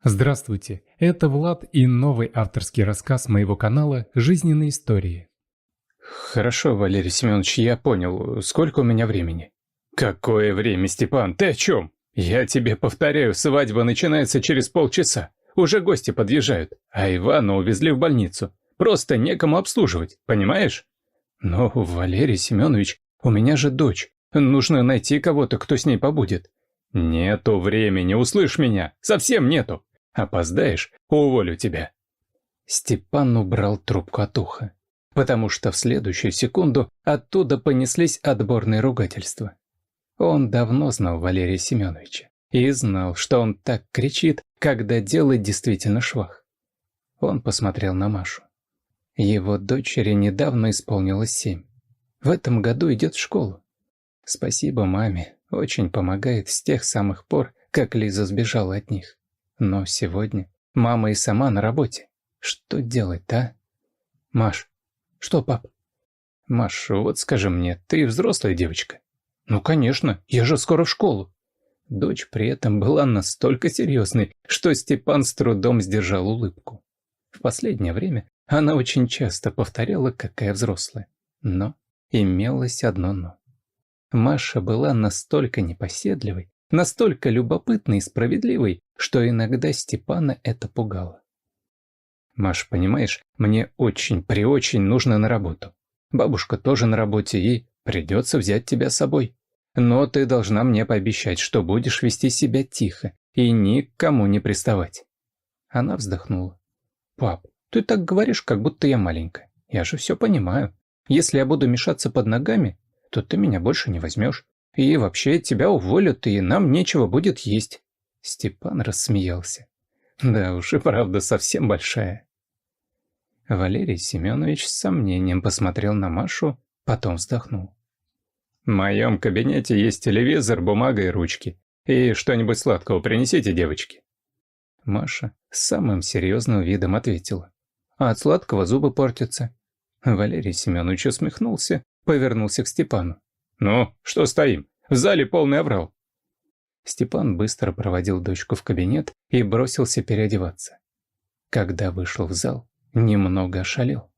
Здравствуйте, это Влад и новый авторский рассказ моего канала «Жизненные истории». Хорошо, Валерий Семенович, я понял. Сколько у меня времени? Какое время, Степан? Ты о чем? Я тебе повторяю, свадьба начинается через полчаса. Уже гости подъезжают, а Ивана увезли в больницу. Просто некому обслуживать, понимаешь? Но, Валерий Семенович, у меня же дочь. Нужно найти кого-то, кто с ней побудет. Нету времени, услышь меня. Совсем нету. Опоздаешь, уволю тебя. Степан убрал трубку от уха, потому что в следующую секунду оттуда понеслись отборные ругательства. Он давно знал Валерия Семеновича и знал, что он так кричит, когда дело действительно швах. Он посмотрел на Машу. Его дочери недавно исполнилось 7. В этом году идет в школу. Спасибо маме, очень помогает с тех самых пор, как Лиза сбежала от них. Но сегодня мама и сама на работе. Что делать-то, а? Маш. Что, пап? Маш, вот скажи мне, ты взрослая девочка? Ну, конечно, я же скоро в школу. Дочь при этом была настолько серьезной, что Степан с трудом сдержал улыбку. В последнее время она очень часто повторяла, какая взрослая. Но имелось одно «но». Маша была настолько непоседливой, настолько любопытной и справедливой, что иногда Степана это пугало. «Маш, понимаешь, мне очень-преочень нужно на работу. Бабушка тоже на работе, и придется взять тебя с собой. Но ты должна мне пообещать, что будешь вести себя тихо и ни к кому не приставать». Она вздохнула. «Пап, ты так говоришь, как будто я маленькая. Я же все понимаю. Если я буду мешаться под ногами, то ты меня больше не возьмешь. И вообще тебя уволят, и нам нечего будет есть». Степан рассмеялся. «Да уж и правда совсем большая». Валерий Семенович с сомнением посмотрел на Машу, потом вздохнул. «В моем кабинете есть телевизор, бумага и ручки. И что-нибудь сладкого принесите, девочки». Маша с самым серьезным видом ответила. «А от сладкого зубы портятся». Валерий Семенович усмехнулся, повернулся к Степану. «Ну, что стоим? В зале полный аврал». Степан быстро проводил дочку в кабинет и бросился переодеваться. Когда вышел в зал, немного ошалел.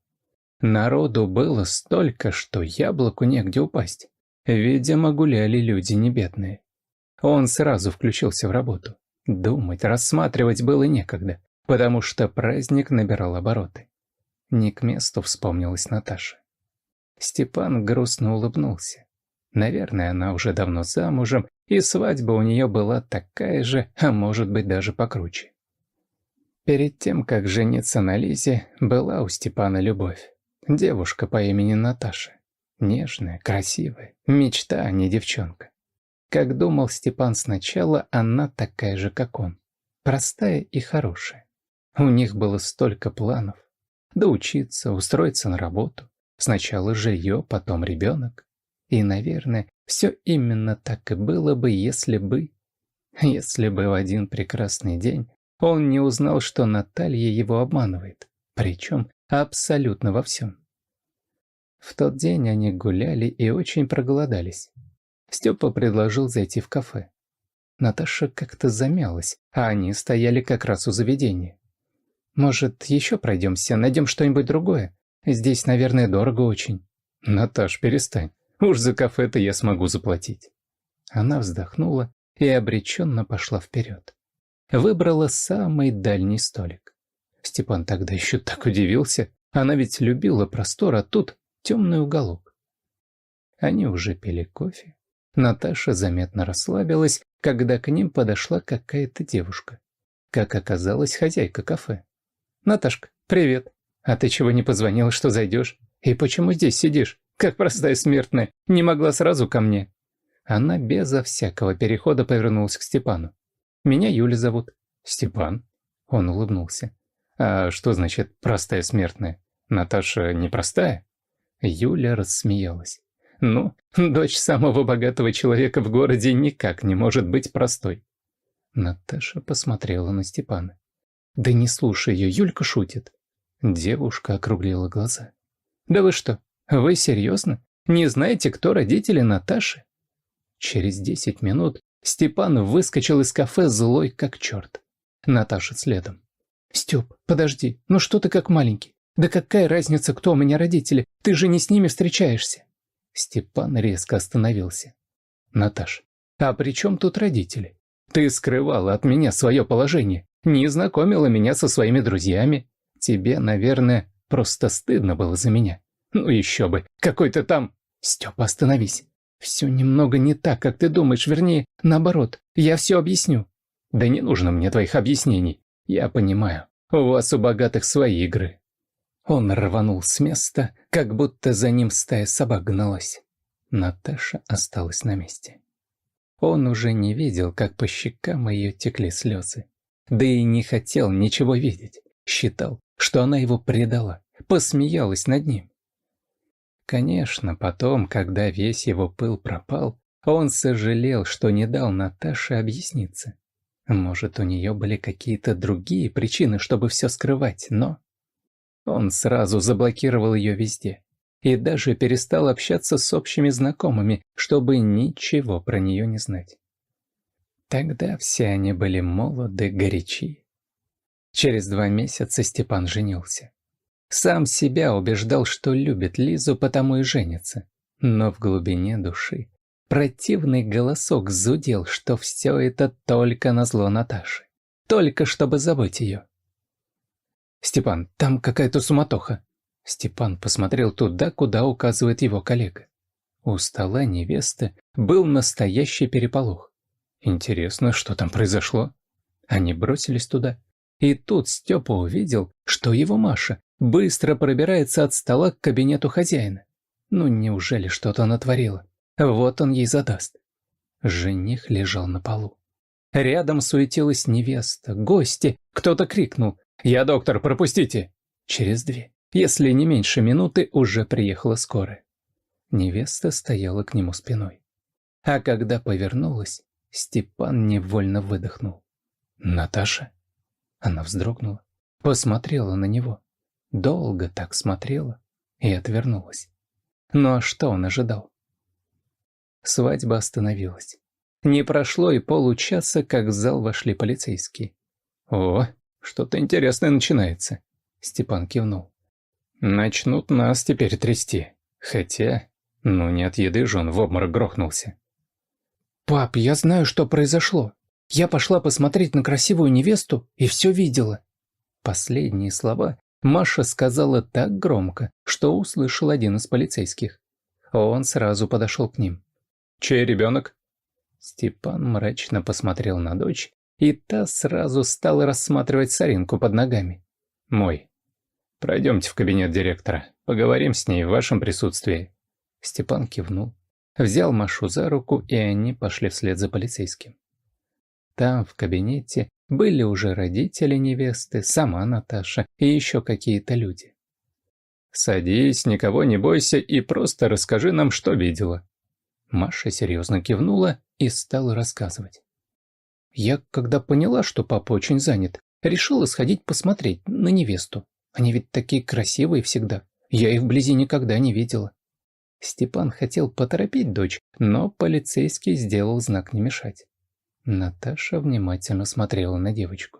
Народу было столько, что яблоку негде упасть. Видимо, гуляли люди небедные. Он сразу включился в работу. Думать, рассматривать было некогда, потому что праздник набирал обороты. Не к месту вспомнилась Наташа. Степан грустно улыбнулся. Наверное, она уже давно замужем, и свадьба у нее была такая же, а может быть даже покруче. Перед тем, как жениться на Лизе, была у Степана любовь. Девушка по имени Наташа. Нежная, красивая, мечта, а не девчонка. Как думал Степан сначала, она такая же, как он. Простая и хорошая. У них было столько планов. Доучиться, устроиться на работу. Сначала жилье, потом ребенок. И, наверное, все именно так и было бы, если бы в один прекрасный день он не узнал, что Наталья его обманывает, причем абсолютно во всем. В тот день они гуляли и очень проголодались. Степа предложил зайти в кафе. Наташа как-то замялась, а они стояли как раз у заведения. «Может, еще пройдемся, найдем что-нибудь другое? Здесь, наверное, дорого очень». «Наташ, перестань. Уж за кафе-то я смогу заплатить». Она вздохнула и обреченно пошла вперед. Выбрала самый дальний столик. Степан тогда еще так удивился. Она ведь любила простор, а тут темный уголок. Они уже пили кофе. Наташа заметно расслабилась, когда к ним подошла какая-то девушка. Как оказалось, хозяйка кафе. «Наташка, привет. А ты чего не позвонила, что зайдешь? И почему здесь сидишь? Как простая смертная, не могла сразу ко мне». Она безо всякого перехода повернулась к Степану. «Меня Юля зовут». «Степан?» Он улыбнулся. «А что значит простая смертная? Наташа непростая?» Юля рассмеялась. «Ну, дочь самого богатого человека в городе никак не может быть простой». Наташа посмотрела на Степана. «Да не слушай ее, Юлька шутит». Девушка округлила глаза. «Да вы что, вы серьезно? Не знаете, кто родители Наташи?» Через 10 минут Степан выскочил из кафе злой как черт. Наташа следом. «Степ, подожди, ну что ты как маленький? Да какая разница, кто у меня родители? Ты же не с ними встречаешься!» Степан резко остановился. «Наташ, а при чем тут родители? Ты скрывала от меня свое положение, не знакомила меня со своими друзьями. Тебе, наверное, просто стыдно было за меня. Ну еще бы, какой ты там...» «Степа, остановись. Все немного не так, как ты думаешь, вернее, наоборот, я все объясню». «Да не нужно мне твоих объяснений. Я понимаю, у вас у богатых свои игры». Он рванул с места, как будто за ним стая собак гналась. Наташа осталась на месте. Он уже не видел, как по щекам ее текли слезы. Да и не хотел ничего видеть. Считал, что она его предала, посмеялась над ним. Конечно, потом, когда весь его пыл пропал, он сожалел, что не дал Наташе объясниться. Может, у нее были какие-то другие причины, чтобы все скрывать, но... Он сразу заблокировал ее везде и даже перестал общаться с общими знакомыми, чтобы ничего про нее не знать. Тогда все они были молоды, горячи. Через 2 месяца Степан женился. Сам себя убеждал, что любит Лизу, потому и женится. Но в глубине души противный голосок зудел, что все это только назло Наташи. Только чтобы забыть ее. «Степан, там какая-то суматоха». Степан посмотрел туда, куда указывает его коллега. У стола невесты был настоящий переполох. Интересно, что там произошло? Они бросились туда. И тут Степа увидел, что его Маша быстро пробирается от стола к кабинету хозяина. Ну неужели что-то натворила? Вот он ей задаст. Жених лежал на полу. Рядом суетилась невеста, гости, кто-то крикнул: «Я доктор, пропустите!» Через 2, если не меньше минуты, уже приехала скорая. Невеста стояла к нему спиной. А когда повернулась, Степан невольно выдохнул. «Наташа?» Она вздрогнула, посмотрела на него. Долго так смотрела и отвернулась. Ну а что он ожидал? Свадьба остановилась. Не прошло и получаса, как в зал вошли полицейские. «О, что-то интересное начинается», — Степан кивнул. «Начнут нас теперь трясти. Хотя, ну не от еды же он в обморок грохнулся». «Пап, я знаю, что произошло. Я пошла посмотреть на красивую невесту и все видела». Последние слова Маша сказала так громко, что услышал один из полицейских. Он сразу подошел к ним. «Чей ребенок?» Степан мрачно посмотрел на дочь, и та сразу стала рассматривать соринку под ногами. «Мой. Пройдемте в кабинет директора. Поговорим с ней в вашем присутствии». Степан кивнул, взял Машу за руку, и они пошли вслед за полицейским. Там, в кабинете, были уже родители невесты, сама Наташа и еще какие-то люди. «Садись, никого не бойся и просто расскажи нам, что видела». Маша серьезно кивнула и стала рассказывать. «Я, когда поняла, что папа очень занят, решила сходить посмотреть на невесту. Они ведь такие красивые всегда. Я их вблизи никогда не видела». Степан хотел поторопить дочь, но полицейский сделал знак не мешать. Наташа внимательно смотрела на девочку.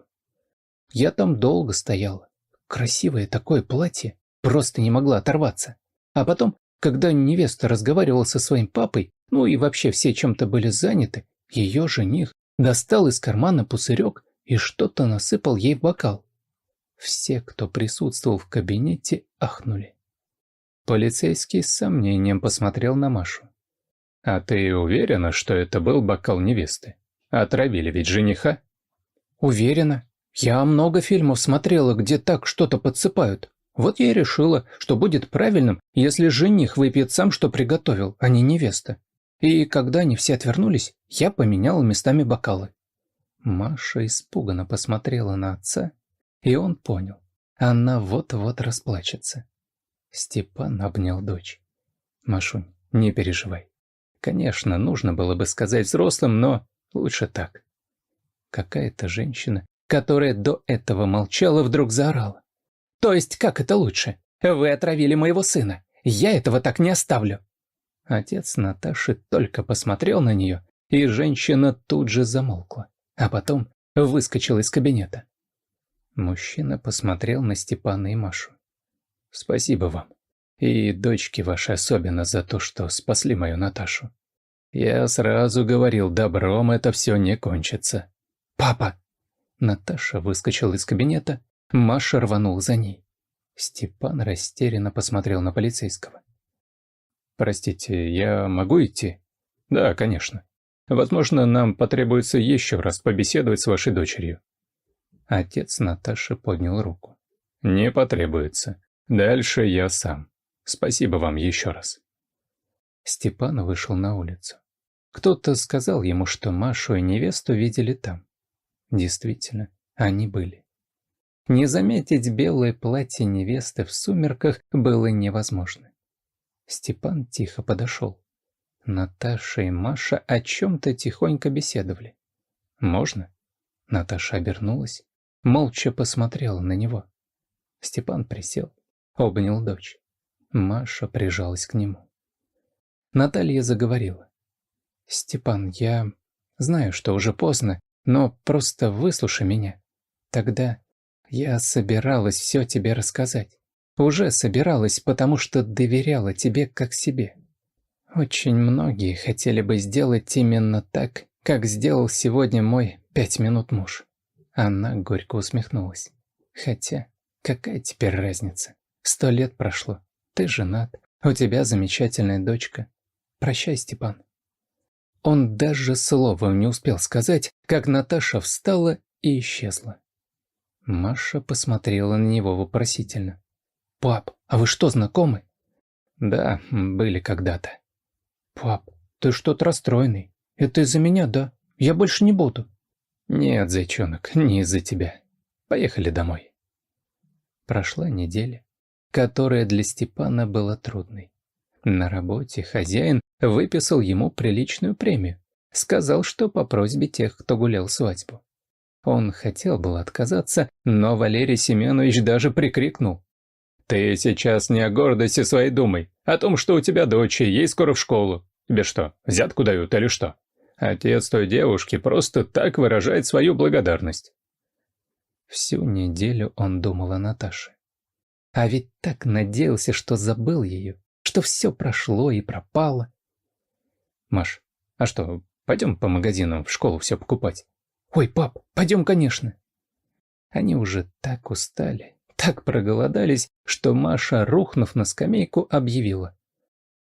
«Я там долго стояла. Красивое такое платье. Просто не могла оторваться. А потом, когда невеста разговаривала со своим папой, ну и вообще все чем-то были заняты, ее жених достал из кармана пузырек и что-то насыпал ей в бокал. Все, кто присутствовал в кабинете, ахнули. Полицейский с сомнением посмотрел на Машу. «А ты уверена, что это был бокал невесты? Отравили ведь жениха?» «Уверена. Я много фильмов смотрела, где так что-то подсыпают. Вот я и решила, что будет правильным, если жених выпьет сам, что приготовил, а не невеста. И когда они все отвернулись, я поменяла местами бокалы». Маша испуганно посмотрела на отца, и он понял, она вот-вот расплачется. Степан обнял дочь. «Машунь, не переживай. Конечно, нужно было бы сказать взрослым, но лучше так». Какая-то женщина, которая до этого молчала, вдруг заорала. «То есть как это лучше? Вы отравили моего сына. Я этого так не оставлю». Отец Наташи только посмотрел на нее, и женщина тут же замолкла. А потом выскочил из кабинета. Мужчина посмотрел на Степана и Машу. «Спасибо вам. И дочке вашей особенно за то, что спасли мою Наташу. Я сразу говорил, добром это все не кончится». «Папа!» Наташа выскочила из кабинета, Маша рванула за ней. Степан растерянно посмотрел на полицейского. «Простите, я могу идти?» «Да, конечно. Возможно, нам потребуется еще раз побеседовать с вашей дочерью». Отец Наташи поднял руку. «Не потребуется. Дальше я сам. Спасибо вам еще раз». Степан вышел на улицу. Кто-то сказал ему, что Машу и невесту видели там. Действительно, они были. Не заметить белое платье невесты в сумерках было невозможно. Степан тихо подошел. Наташа и Маша о чем-то тихонько беседовали. «Можно?» Наташа обернулась, молча посмотрела на него. Степан присел, обнял дочь. Маша прижалась к нему. Наталья заговорила. «Степан, я знаю, что уже поздно, но просто выслушай меня. Тогда я собиралась все тебе рассказать. Уже собиралась, потому что доверяла тебе как себе. Очень многие хотели бы сделать именно так, как сделал сегодня мой 5 минут муж». Она горько усмехнулась. «Хотя, какая теперь разница? 100 лет прошло. Ты женат, у тебя замечательная дочка. Прощай, Степан». Он даже слова не успел сказать, как Наташа встала и исчезла. Маша посмотрела на него вопросительно. «Пап, а вы что, знакомы?» «Да, были когда-то». «Пап, ты что-то расстроенный. Это из-за меня, да? Я больше не буду». «Нет, зайчонок, не из-за тебя. Поехали домой». Прошла неделя, которая для Степана была трудной. На работе хозяин выписал ему приличную премию. Сказал, что по просьбе тех, кто гулял свадьбу. Он хотел было отказаться, но Валерий Семенович даже прикрикнул: «Ты сейчас не о гордости своей думай, о том, что у тебя дочь, и ей скоро в школу. Тебе что, взятку дают или что? Отец той девушки просто так выражает свою благодарность». Всю неделю он думал о Наташе. А ведь так надеялся, что забыл ее, что все прошло и пропало. «Маш, а что, пойдем по магазинам в школу все покупать?» «Ой, пап, пойдем, конечно». Они уже так устали, так проголодались, что Маша, рухнув на скамейку, объявила: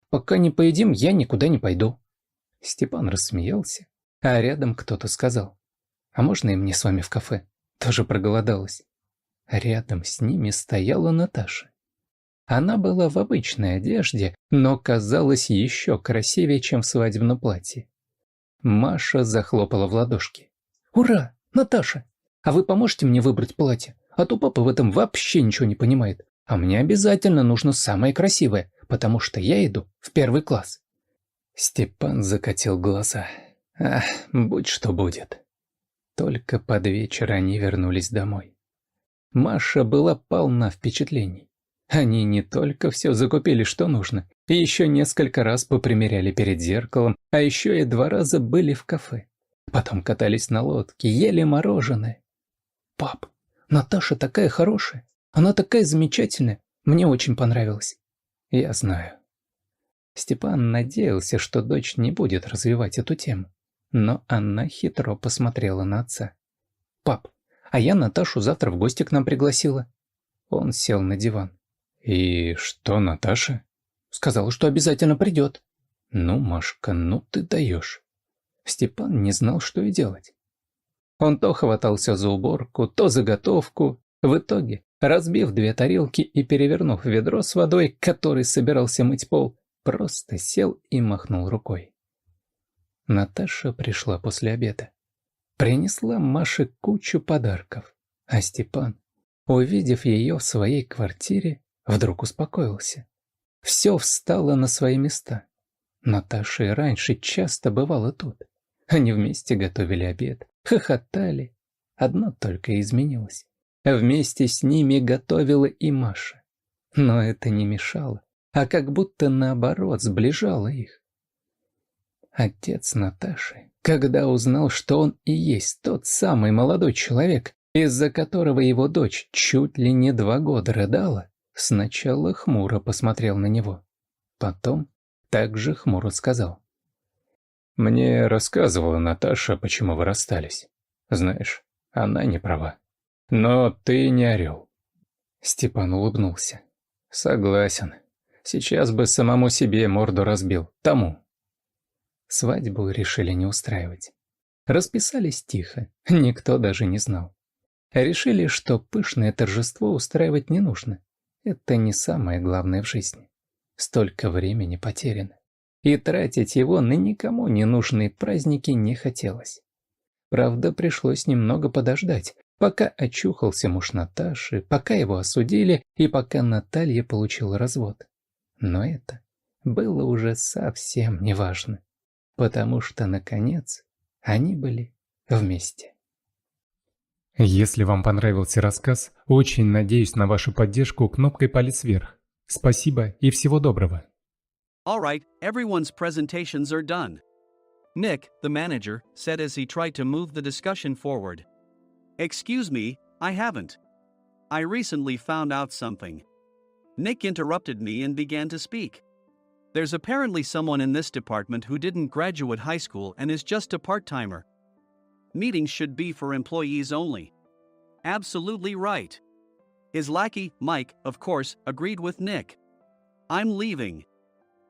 «Пока не поедим, я никуда не пойду». Степан рассмеялся, а рядом кто-то сказал: «А можно и мне с вами в кафе? Тоже проголодалась». Рядом с ними стояла Наташа. Она была в обычной одежде, но казалась еще красивее, чем в свадебном платье. Маша захлопала в ладошки. «Ура, Наташа! А вы поможете мне выбрать платье? А то папа в этом вообще ничего не понимает. А мне обязательно нужно самое красивое, потому что я иду в 1 класс». Степан закатил глаза. Ах, будь что будет. Только под вечер они вернулись домой. Маша была полна впечатлений. Они не только все закупили, что нужно, и еще несколько раз попримеряли перед зеркалом, а еще и 2 раза были в кафе. Потом катались на лодке, ели мороженое. «Пап, Наташа такая хорошая, она такая замечательная, мне очень понравилось». «Я знаю». Степан надеялся, что дочь не будет развивать эту тему, но она хитро посмотрела на отца. «Пап, а я Наташу завтра в гости к нам пригласила». Он сел на диван. «И что, Наташа?» «Сказала, что обязательно придет». «Ну, Машка, ну ты даешь». Степан не знал, что и делать. Он то хватался за уборку, то за готовку. В итоге, разбив 2 тарелки и перевернув ведро с водой, который собирался мыть пол, просто сел и махнул рукой. Наташа пришла после обеда. Принесла Маше кучу подарков, а Степан, увидев ее в своей квартире, вдруг успокоился. Все встало на свои места. Наташа и раньше часто бывала тут. Они вместе готовили обед, хохотали. Одно только изменилось. Вместе с ними готовила и Маша. Но это не мешало, а как будто наоборот сближало их. Отец Наташи Когда узнал, что он и есть тот самый молодой человек, из-за которого его дочь чуть ли не 2 года рыдала, сначала хмуро посмотрел на него. Потом также хмуро сказал. Мне рассказывала Наташа, почему вы расстались. Знаешь, она не права. Но ты не орел. Степан улыбнулся. Согласен. Сейчас бы самому себе морду разбил. Тому. Свадьбу решили не устраивать. Расписались тихо, никто даже не знал. Решили, что пышное торжество устраивать не нужно. Это не самое главное в жизни. Столько времени потеряно. И тратить его на никому не нужные праздники не хотелось. Правда, пришлось немного подождать, пока очухался муж Наташи, пока его осудили и пока Наталья получила развод. Но это было уже совсем неважно, потому что, наконец, они были вместе. Если вам понравился рассказ, очень надеюсь на вашу поддержку кнопкой «Палец вверх». Спасибо и всего доброго. All right, everyone's presentations are done. Nick, the manager, said as he tried to move the discussion forward. Excuse me, I haven't. I recently found out something. Nick interrupted me and began to speak. There's apparently someone in this department who didn't graduate high school and is just a part-timer. Meetings should be for employees only. Absolutely right. His lackey, Mike, of course, agreed with Nick. I'm leaving.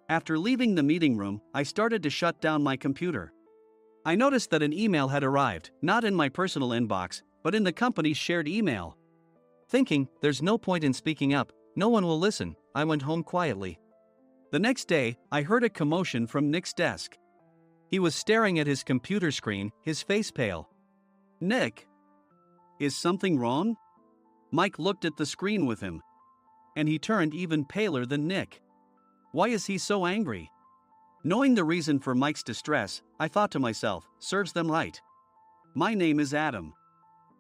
After leaving the meeting room, I started to shut down my computer. I noticed that an email had arrived, not in my personal inbox, but in the company's shared email. Thinking, there's no point in speaking up, no one will listen, I went home quietly. The next day, I heard a commotion from Nick's desk. He was staring at his computer screen, his face pale. Nick? Is something wrong? Mike looked at the screen with him. And he turned even paler than Nick. Why is he so angry? Knowing the reason for Mike's distress, I thought to myself, serves them right. My name is Adam.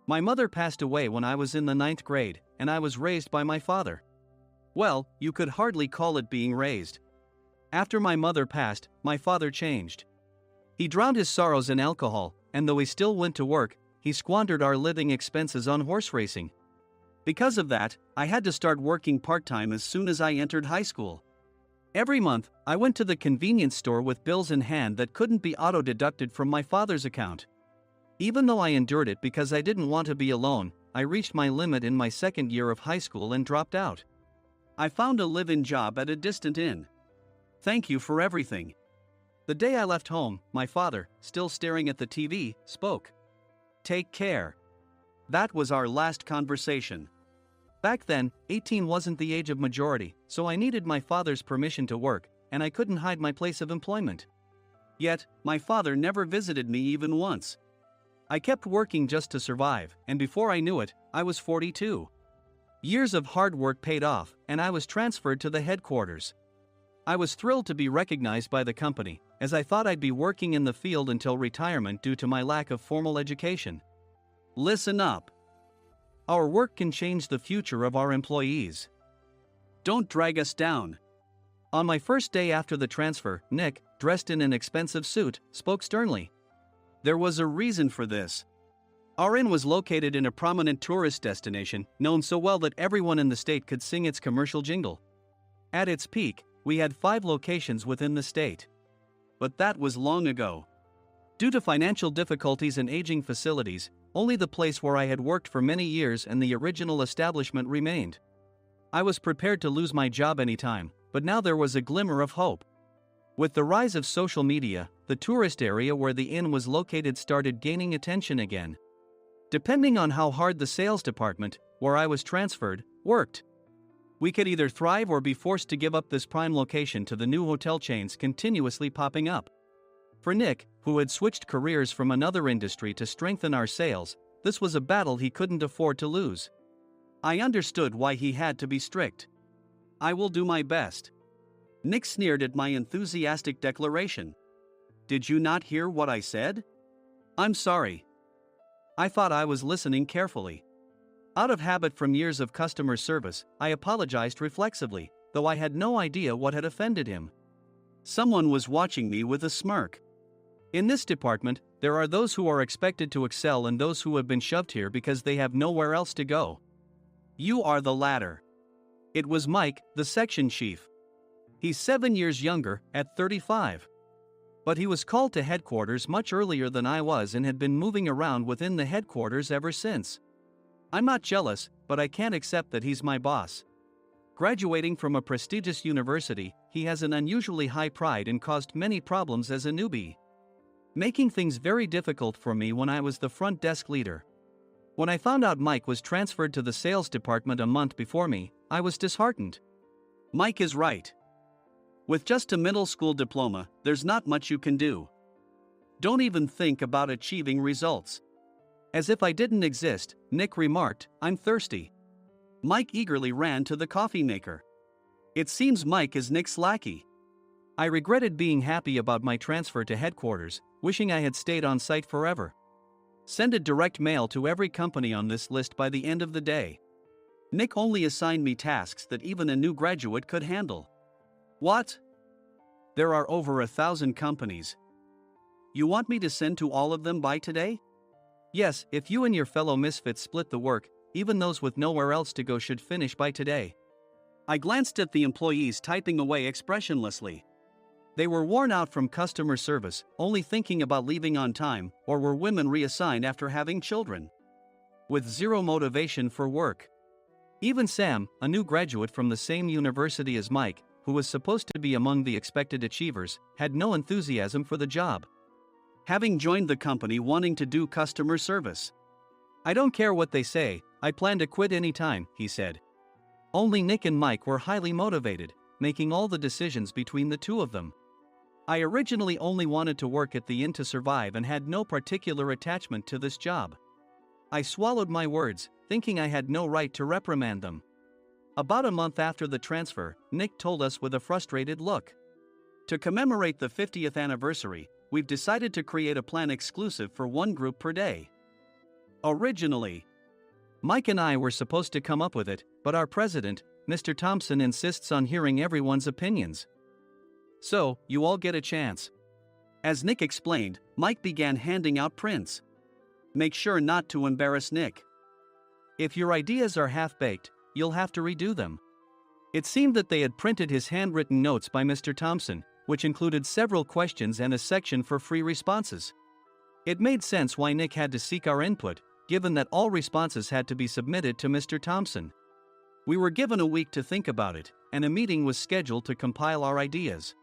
My mother passed away when I was in the 9th grade, and I was raised by my father. Well, you could hardly call it being raised. After my mother passed, my father changed. He drowned his sorrows in alcohol, and though he still went to work, he squandered our living expenses on horse racing. Because of that, I had to start working part-time as soon as I entered high school. Every month, I went to the convenience store with bills in hand that couldn't be auto-deducted from my father's account. Even though I endured it because I didn't want to be alone, I reached my limit in my 2nd year of high school and dropped out. I found a live-in job at a distant inn. Thank you for everything. The day I left home, my father, still staring at the TV, spoke. Take care. That was our last conversation. Back then, 18 wasn't the age of majority, so I needed my father's permission to work, and I couldn't hide my place of employment. Yet, my father never visited me even once. I kept working just to survive, and before I knew it, I was 42. Years of hard work paid off, and I was transferred to the headquarters. I was thrilled to be recognized by the company, as I thought I'd be working in the field until retirement due to my lack of formal education. Listen up. Our work can change the future of our employees. Don't drag us down. On my first day after the transfer, Nick, dressed in an expensive suit, spoke sternly. There was a reason for this. Our inn was located in a prominent tourist destination, known so well that everyone in the state could sing its commercial jingle. At its peak, we had 5 locations within the state. But that was long ago. Due to financial difficulties and aging facilities, only the place where I had worked for many years and the original establishment remained. I was prepared to lose my job anytime, but now there was a glimmer of hope. With the rise of social media, the tourist area where the inn was located started gaining attention again. Depending on how hard the sales department, where I was transferred, worked, we could either thrive or be forced to give up this prime location to the new hotel chains continuously popping up. For Nick, who had switched careers from another industry to strengthen our sales, this was a battle he couldn't afford to lose. I understood why he had to be strict. I will do my best. Nick sneered at my enthusiastic declaration. Did you not hear what I said? I'm sorry. I thought I was listening carefully. Out of habit from years of customer service, I apologized reflexively, though I had no idea what had offended him. Someone was watching me with a smirk. In this department, there are those who are expected to excel and those who have been shoved here because they have nowhere else to go. You are the latter. It was Mike, the section chief. He's 7 years younger, at 35. But he was called to headquarters much earlier than I was and had been moving around within the headquarters ever since. I'm not jealous, but I can't accept that he's my boss. Graduating from a prestigious university, he has an unusually high pride and caused many problems as a newbie, making things very difficult for me when I was the front desk leader. When I found out Mike was transferred to the sales department a month before me, I was disheartened. Mike is right. With just a middle school diploma, there's not much you can do. Don't even think about achieving results. As if I didn't exist, Nick remarked, "I'm thirsty." Mike eagerly ran to the coffee maker. It seems Mike is Nick's lackey. I regretted being happy about my transfer to headquarters, wishing I had stayed on site forever. Send a direct mail to every company on this list by the end of the day. Nick only assigned me tasks that even a new graduate could handle. What? There are over 1,000 companies. You want me to send to all of them by today? Yes, if you and your fellow misfits split the work, even those with nowhere else to go should finish by today. I glanced at the employees typing away expressionlessly. They were worn out from customer service, only thinking about leaving on time, or were women reassigned after having children, with zero motivation for work. Even Sam, a new graduate from the same university as Mike, who was supposed to be among the expected achievers, had no enthusiasm for the job, having joined the company wanting to do customer service. "I don't care what they say, I plan to quit anytime," he said. Only Nick and Mike were highly motivated, making all the decisions between the two of them. I originally only wanted to work at the inn to survive and had no particular attachment to this job. I swallowed my words, thinking I had no right to reprimand them. About a month after the transfer, Nick told us with a frustrated look, "To commemorate the 50th anniversary, we've decided to create a plan exclusive for one group per day." Originally, Mike and I were supposed to come up with it, but our president, Mr. Thompson, insists on hearing everyone's opinions. "So, you all get a chance." As Nick explained, Mike began handing out prints. "Make sure not to embarrass Nick. If your ideas are half-baked, you'll have to redo them." It seemed that they had printed his handwritten notes by Mr. Thompson, which included several questions and a section for free responses. It made sense why Nick had to seek our input, given that all responses had to be submitted to Mr. Thompson. We were given a week to think about it, and a meeting was scheduled to compile our ideas.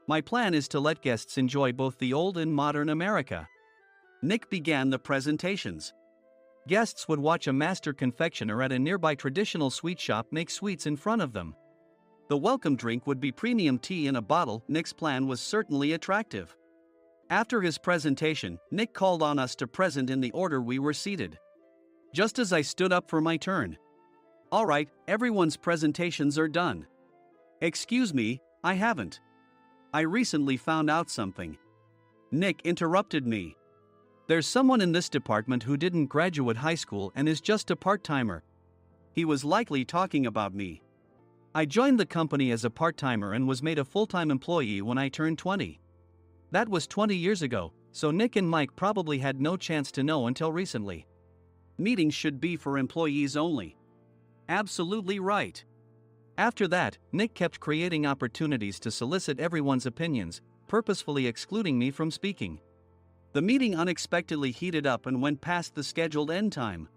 My plan is to let guests enjoy both the old and modern America. Nick began the presentations. Guests would watch a master confectioner at a nearby traditional sweet shop make sweets in front of them. The welcome drink would be premium tea in a bottle. Nick's plan was certainly attractive. After his presentation, Nick called on us to present in the order we were seated. Just as I stood up for my turn. "All right, everyone's presentations are done." "Excuse me, I haven't. I recently found out something." Nick interrupted me. "There's someone in this department who didn't graduate high school and is just a part-timer." He was likely talking about me. I joined the company as a part-timer and was made a full-time employee when I turned 20. That was 20 years ago, so Nick and Mike probably had no chance to know until recently. Meetings should be for employees only. Absolutely right. After that, Nick kept creating opportunities to solicit everyone's opinions, purposefully excluding me from speaking. The meeting unexpectedly heated up and went past the scheduled end time.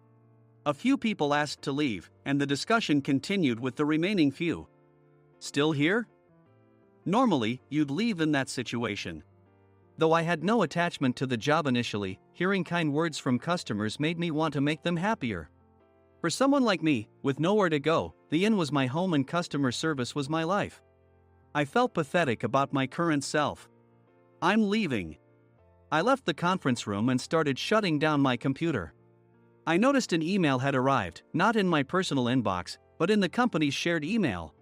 A few people asked to leave, and the discussion continued with the remaining few. "Still here?" Normally, you'd leave in that situation. Though I had no attachment to the job initially, hearing kind words from customers made me want to make them happier. For someone like me, with nowhere to go, the inn was my home and customer service was my life. I felt pathetic about my current self. "I'm leaving." I left the conference room and started shutting down my computer. I noticed an email had arrived, not in my personal inbox, but in the company's shared email.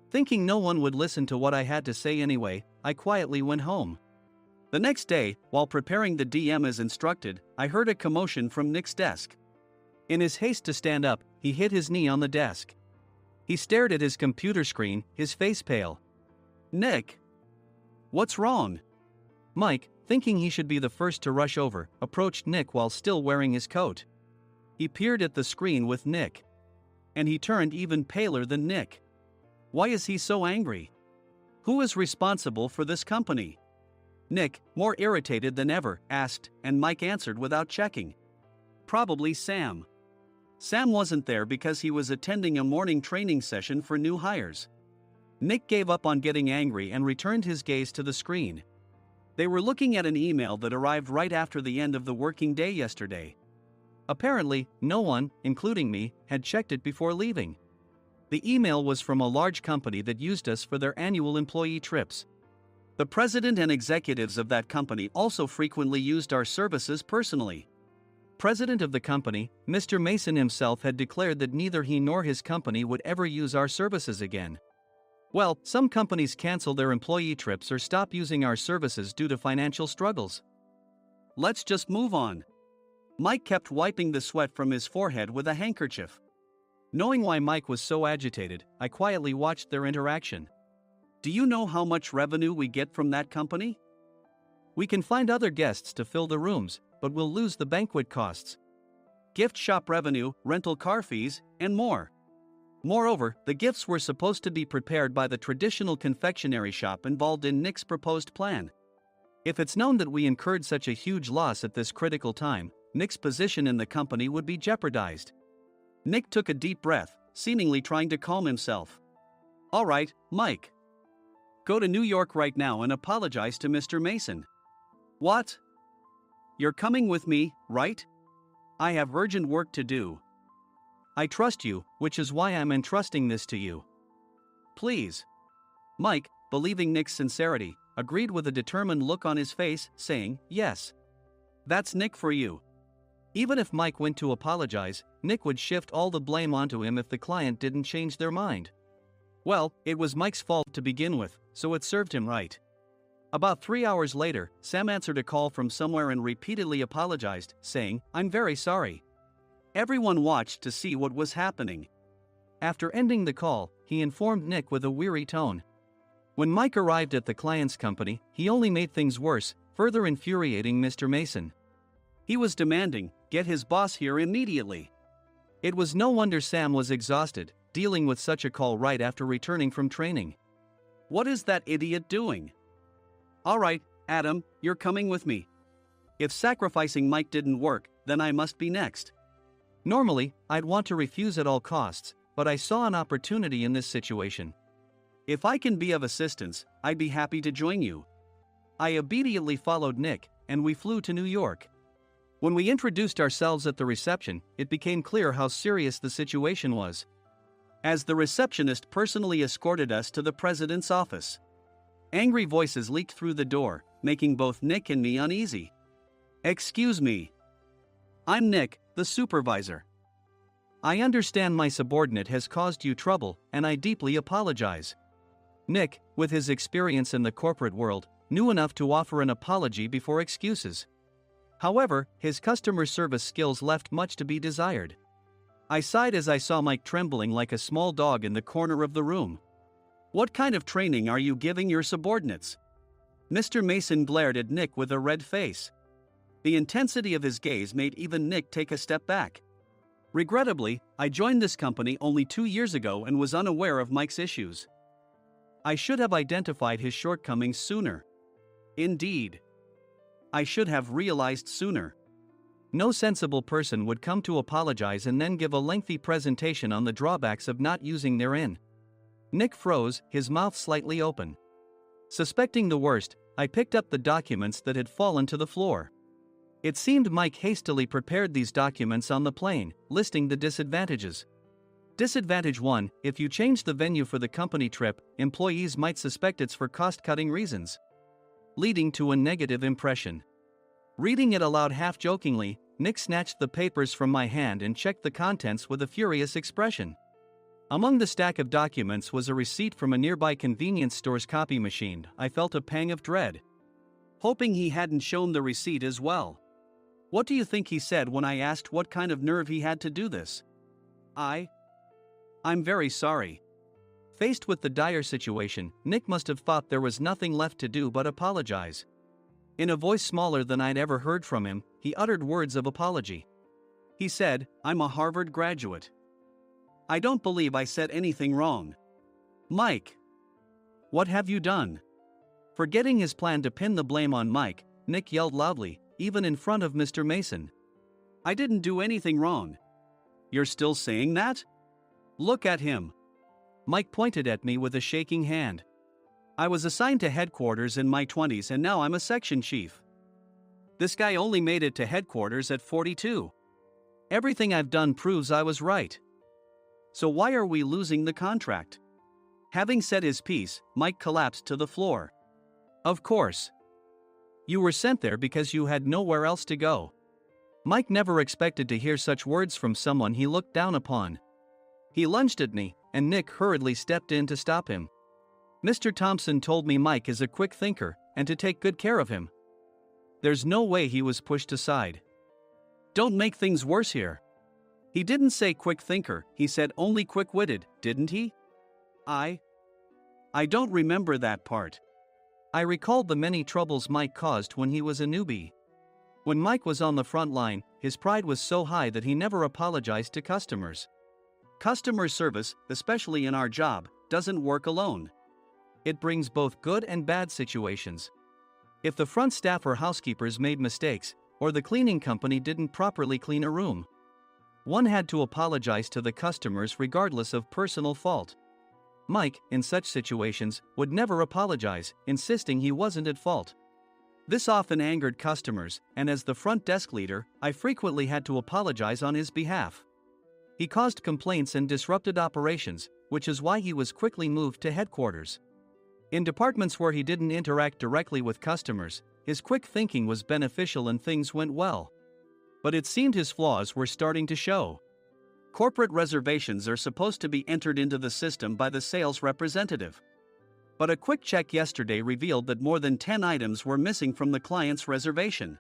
Thinking no one would listen to what I had to say anyway, I quietly went home. The next day, while preparing the DM as instructed, I heard a commotion from Nick's desk. In his haste to stand up, he hit his knee on the desk. He stared at his computer screen, his face pale. "Nick? What's wrong?" "Mike, thinking he should be the first to rush over, approached Nick while still wearing his coat. He peered at the screen with Nick. And he turned even paler than Nick. Why is he so angry? Who is responsible for this company? Nick, more irritated than ever, asked, and Mike answered without checking. Probably Sam. Sam wasn't there because he was attending a morning training session for new hires. Nick gave up on getting angry and returned his gaze to the screen. They were looking at an email that arrived right after the end of the working day yesterday. Apparently, no one, including me, had checked it before leaving. The email was from a large company that used us for their annual employee trips. The president and executives of that company also frequently used our services personally. President of the company, Mr. Mason himself, had declared that neither he nor his company would ever use our services again. Well, some companies cancel their employee trips or stop using our services due to financial struggles. Let's just move on. Mike kept wiping the sweat from his forehead with a handkerchief. Knowing why Mike was so agitated, I quietly watched their interaction. Do you know how much revenue we get from that company? We can find other guests to fill the rooms, but we'll lose the banquet costs, gift shop revenue, rental car fees, and more. Moreover, the gifts were supposed to be prepared by the traditional confectionery shop involved in Nick's proposed plan. If it's known that we incurred such a huge loss at this critical time, Nick's position in the company would be jeopardized. Nick took a deep breath, seemingly trying to calm himself. All right, Mike. Go to New York right now and apologize to Mr. Mason. What? You're coming with me, right? I have urgent work to do. I trust you, which is why I'm entrusting this to you. Please. Mike, believing Nick's sincerity, agreed with a determined look on his face, saying, yes. That's Nick for you. Even if Mike went to apologize, Nick would shift all the blame onto him if the client didn't change their mind. Well, it was Mike's fault to begin with, so it served him right. About 3 hours later, Sam answered a call from somewhere and repeatedly apologized, saying, I'm very sorry. Everyone watched to see what was happening. After ending the call, he informed Nick with a weary tone. When Mike arrived at the client's company, he only made things worse, further infuriating Mr. Mason. He was demanding, get his boss here immediately. It was no wonder Sam was exhausted, dealing with such a call right after returning from training. What is that idiot doing? All right, Adam, you're coming with me. If sacrificing Mike didn't work, then I must be next. Normally, I'd want to refuse at all costs, but I saw an opportunity in this situation. If I can be of assistance, I'd be happy to join you. I immediately followed Nick, and we flew to New York. When we introduced ourselves at the reception, it became clear how serious the situation was, as the receptionist personally escorted us to the president's office. Angry voices leaked through the door, making both Nick and me uneasy. Excuse me. I'm Nick, the supervisor. I understand my subordinate has caused you trouble, and I deeply apologize. Nick, with his experience in the corporate world, knew enough to offer an apology before excuses. However, his customer service skills left much to be desired. I sighed as I saw Mike trembling like a small dog in the corner of the room. What kind of training are you giving your subordinates? Mr. Mason glared at Nick with a red face. The intensity of his gaze made even Nick take a step back. Regrettably, I joined this company only 2 years ago and was unaware of Mike's issues. I should have identified his shortcomings sooner. Indeed. I should have realized sooner. No sensible person would come to apologize and then give a lengthy presentation on the drawbacks of not using their inn. Nick froze, his mouth slightly open. Suspecting the worst, I picked up the documents that had fallen to the floor. It seemed Mike hastily prepared these documents on the plane, listing the disadvantages. Disadvantage 1: if you change the venue for the company trip, employees might suspect it's for cost-cutting reasons, leading to a negative impression. Reading it aloud half-jokingly, Nick snatched the papers from my hand and checked the contents with a furious expression. Among the stack of documents was a receipt from a nearby convenience store's copy machine. I felt a pang of dread, hoping he hadn't shown the receipt as well. What do you think he said when I asked what kind of nerve he had to do this? I'm very sorry. Faced with the dire situation, Nick must have thought there was nothing left to do but apologize. In a voice smaller than I'd ever heard from him, he uttered words of apology. He said, "I'm a Harvard graduate. I don't believe I said anything wrong. Mike, what have you done?" Forgetting his plan to pin the blame on Mike, Nick yelled loudly, even in front of Mr. Mason. "I didn't do anything wrong." "You're still saying that? Look at him." Mike pointed at me with a shaking hand. "I was assigned to headquarters in my 20s and now I'm a section chief. This guy only made it to headquarters at 42. Everything I've done proves I was right. So why are we losing the contract?" Having said his piece, Mike collapsed to the floor. "Of course. You were sent there because you had nowhere else to go." Mike never expected to hear such words from someone he looked down upon. He lunged at me, and Nick hurriedly stepped in to stop him. "Mr. Thompson told me Mike is a quick thinker, and to take good care of him." There's no way he was pushed aside. "Don't make things worse here. He didn't say quick thinker, he said only quick-witted, didn't he?" I don't remember that part. I recalled the many troubles Mike caused when he was a newbie. When Mike was on the front line, his pride was so high that he never apologized to customers. Customer service, especially in our job, doesn't work alone. It brings both good and bad situations. If the front staff or housekeepers made mistakes, or the cleaning company didn't properly clean a room, one had to apologize to the customers regardless of personal fault. Mike, in such situations, would never apologize, insisting he wasn't at fault. This often angered customers, and as the front desk leader, I frequently had to apologize on his behalf. He caused complaints and disrupted operations, which is why he was quickly moved to headquarters. In departments where he didn't interact directly with customers, his quick thinking was beneficial and things went well. But it seemed his flaws were starting to show. Corporate reservations are supposed to be entered into the system by the sales representative. But a quick check yesterday revealed that more than 10 items were missing from the client's reservation.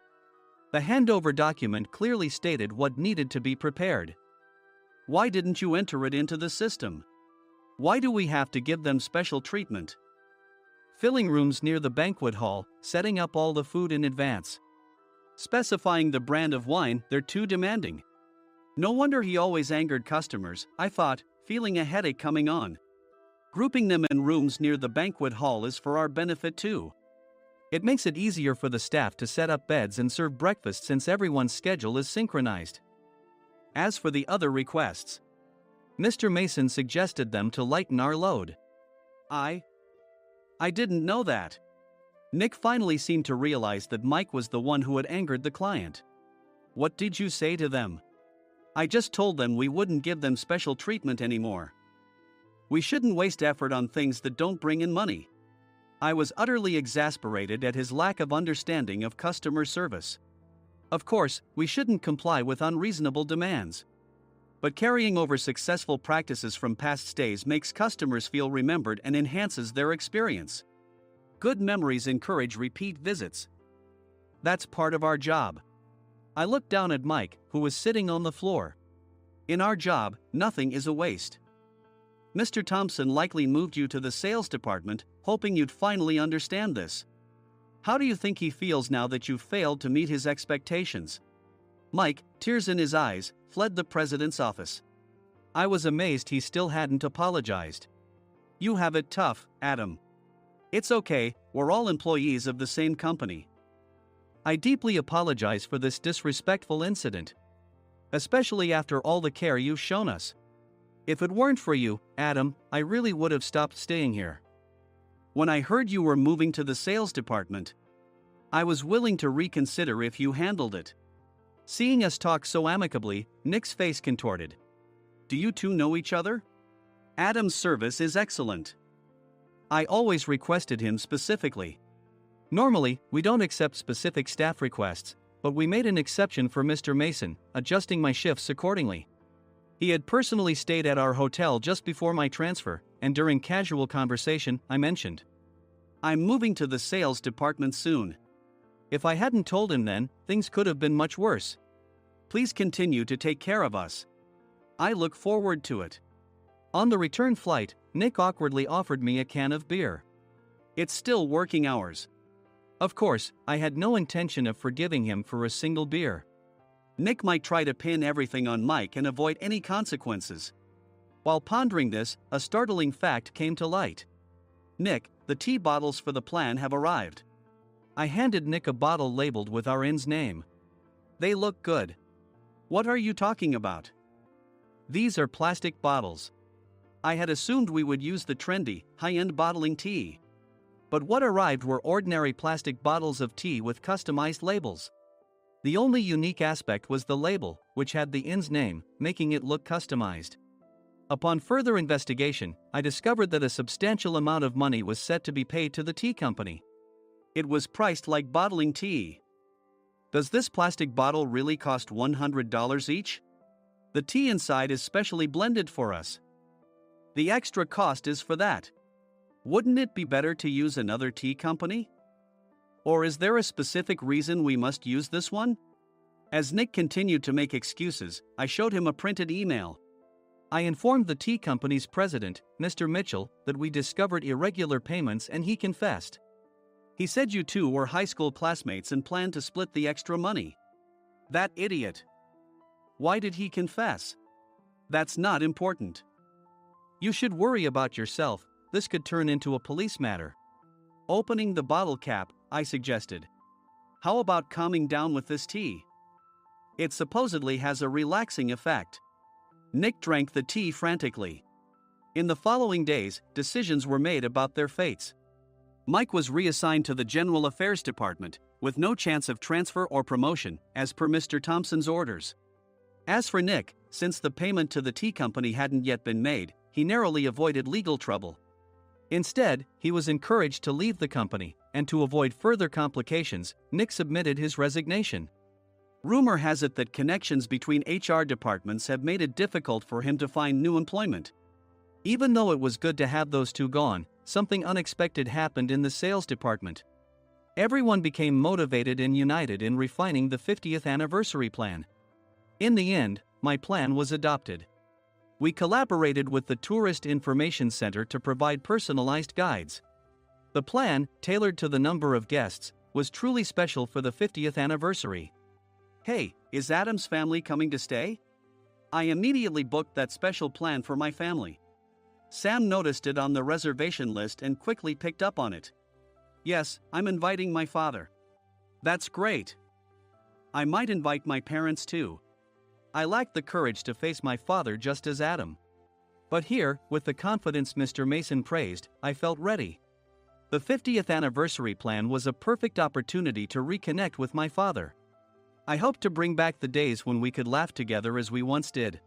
The handover document clearly stated what needed to be prepared. Why didn't you enter it into the system? Why do we have to give them special treatment? Filling rooms near the banquet hall, setting up all the food in advance. Specifying the brand of wine, they're too demanding. No wonder he always angered customers, I thought, feeling a headache coming on. Grouping them in rooms near the banquet hall is for our benefit too. It makes it easier for the staff to set up beds and serve breakfast since everyone's schedule is synchronized. As for the other requests, Mr. Mason suggested them to lighten our load. I didn't know that. Nick finally seemed to realize that Mike was the one who had angered the client. What did you say to them? I just told them we wouldn't give them special treatment anymore. We shouldn't waste effort on things that don't bring in money. I was utterly exasperated at his lack of understanding of customer service. Of course, we shouldn't comply with unreasonable demands. But carrying over successful practices from past stays makes customers feel remembered and enhances their experience. Good memories encourage repeat visits. That's part of our job. I looked down at Mike, who was sitting on the floor. In our job, nothing is a waste. Mr. Thompson likely moved you to the sales department, hoping you'd finally understand this. How do you think he feels now that you failed to meet his expectations? Mike, tears in his eyes, fled the president's office. I was amazed he still hadn't apologized. You have it tough, Adam. It's okay, we're all employees of the same company. I deeply apologize for this disrespectful incident. Especially after all the care you've shown us. If it weren't for you, Adam, I really would have stopped staying here. When I heard you were moving to the sales department, I was willing to reconsider if you handled it. Seeing us talk so amicably, Nick's face contorted. Do you two know each other? Adam's service is excellent. I always requested him specifically. Normally, we don't accept specific staff requests, but we made an exception for Mr. Mason, adjusting my shifts accordingly. He had personally stayed at our hotel just before my transfer, and during casual conversation, I mentioned, I'm moving to the sales department soon. If I hadn't told him then, things could have been much worse. Please continue to take care of us. I look forward to it. On the return flight, Nick awkwardly offered me a can of beer. It's still working hours. Of course, I had no intention of forgiving him for a single beer. Nick might try to pin everything on Mike and avoid any consequences. While pondering this, a startling fact came to light. Nick, the tea bottles for the plan have arrived. I handed Nick a bottle labeled with our inn's name. They look good. What are you talking about? These are plastic bottles. I had assumed we would use the trendy, high-end bottling tea. But what arrived were ordinary plastic bottles of tea with customized labels. The only unique aspect was the label, which had the inn's name, making it look customized. Upon further investigation, I discovered that a substantial amount of money was set to be paid to the tea company. It was priced like bottling tea. Does this plastic bottle really cost $100 each? The tea inside is specially blended for us. The extra cost is for that. Wouldn't it be better to use another tea company? Or is there a specific reason we must use this one? As Nick continued to make excuses, I showed him a printed email. I informed the tea company's president, Mr. Mitchell, that we discovered irregular payments and he confessed. He said you two were high school classmates and planned to split the extra money. That idiot. Why did he confess? That's not important. You should worry about yourself, this could turn into a police matter. Opening the bottle cap, I suggested. How about calming down with this tea? It supposedly has a relaxing effect. Nick drank the tea frantically. In the following days, decisions were made about their fates. Mike was reassigned to the General Affairs Department, with no chance of transfer or promotion, as per Mr. Thompson's orders. As for Nick, since the payment to the tea company hadn't yet been made, he narrowly avoided legal trouble. Instead, he was encouraged to leave the company, and to avoid further complications, Nick submitted his resignation. Rumor has it that connections between HR departments have made it difficult for him to find new employment. Even though it was good to have those two gone, something unexpected happened in the sales department. Everyone became motivated and united in refining the 50th anniversary plan. In the end, my plan was adopted. We collaborated with the Tourist Information Center to provide personalized guides. The plan, tailored to the number of guests, was truly special for the 50th anniversary. Hey, is Adam's family coming to stay? I immediately booked that special plan for my family. Sam noticed it on the reservation list and quickly picked up on it. Yes, I'm inviting my father. That's great. I might invite my parents too. I lacked the courage to face my father just as Adam. But here, with the confidence Mr. Mason praised, I felt ready. The 50th anniversary plan was a perfect opportunity to reconnect with my father. I hoped to bring back the days when we could laugh together as we once did.